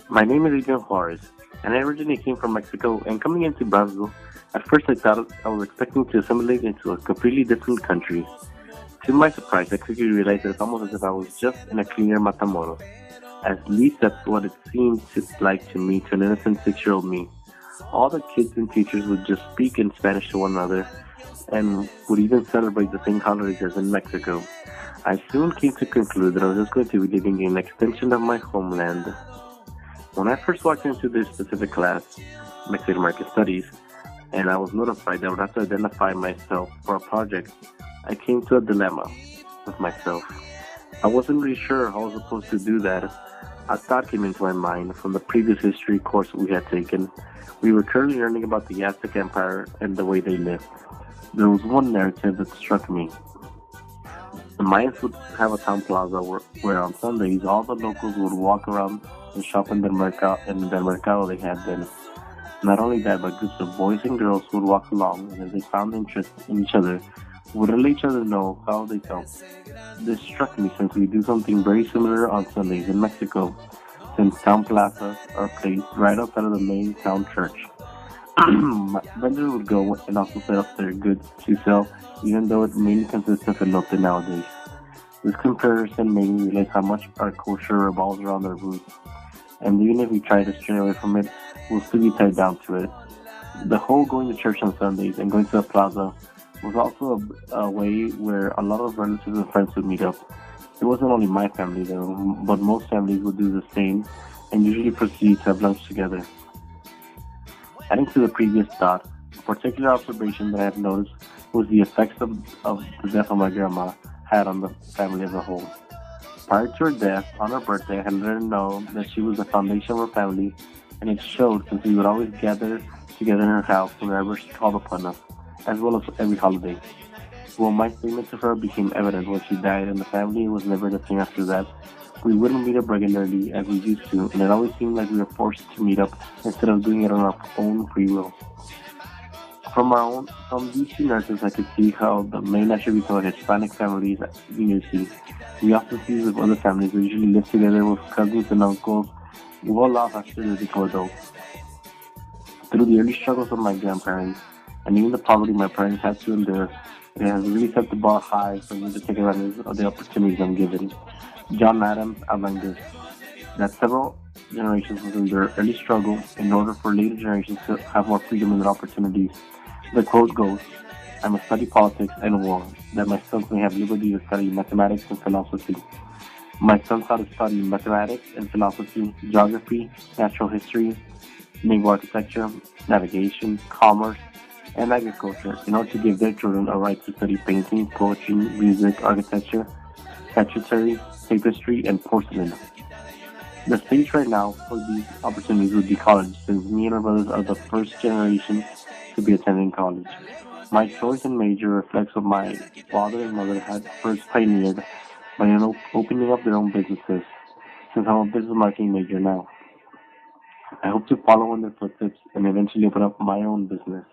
My name is Adrian Juarez, and I originally came from Mexico. And coming into Brazil, at first I thought I was expecting to assimilate into a completely different country. To my surprise, I quickly realized that it's almost as if I was just in a cleaner Matamoros. At least that's what it seemed like to me, to an innocent 6-year-old me. All the kids and teachers would just speak in Spanish to one another and would even celebrate the same holidays as in Mexico. I soon came to conclude that I was just going to be living in an extension of my homeland. When I first walked into this specific class, Mexican American Studies, and I was notified that I would have to identify myself for a project, I came to a dilemma with myself. I wasn't really sure how I was supposed to do that. A thought came into my mind from the previous history course we had taken. We were currently learning about the Aztec Empire and the way they lived. There was one narrative that struck me. The Mayans would have a town plaza where on Sundays all the locals would walk around and shop in the mercado they had then. Not only that, but groups of boys and girls would walk along, and if they found interest in each other, would let each other know how they felt. This struck me since we do something very similar on Sundays in Mexico, since town plazas are placed right outside of the main town church. Vendors would go and also set up their goods to sell, even though it mainly consists of elote nowadays. This comparison made me realize how much our culture revolves around our roots, and even if we try to stray away from it, we'll still be tied down to it. The whole going to church on Sundays and going to the plaza was also a way where a lot of relatives and friends would meet up. It wasn't only my family though, but most families would do the same and usually proceed to have lunch together. Adding to the previous thought, a particular observation that I have noticed was the effects of the death of my grandma had on the family as a whole. Prior to her death, on her birthday, I had let her know that she was the foundation of our family, and it showed since we would always gather together in her house whenever she called upon us, as well as every holiday. Well, my statement to her became evident when she died, and the family was never the same after that. We wouldn't meet up regularly as we used to, and it always seemed like we were forced to meet up instead of doing it on our own free will. From these two nurses, I could see how the main attributes of a Hispanic family is unity. We often see with other families who usually live together with cousins and uncles, well off after they become adults. Through the early struggles of my grandparents, and even the poverty my parents had to endure, it has really set the bar high for me to take advantage of the opportunities I'm given. John Adams outlined this, that several generations within their early struggle in order for later generations to have more freedom and opportunities. The quote goes, I must study politics and war, that my sons may have liberty to study mathematics and philosophy. My sons ought to study mathematics and philosophy, geography, natural history, naval architecture, navigation, commerce, and agriculture in order to give their children a right to study painting, poetry, music, architecture, statuary, tapestry, and porcelain. The stage right now for these opportunities would be college, since me and my brothers are the first generation to be attending college. My choice in major reflects what my father and mother had first pioneered by opening up their own businesses, since I'm a business marketing major now. I hope to follow in their footsteps and eventually open up my own business.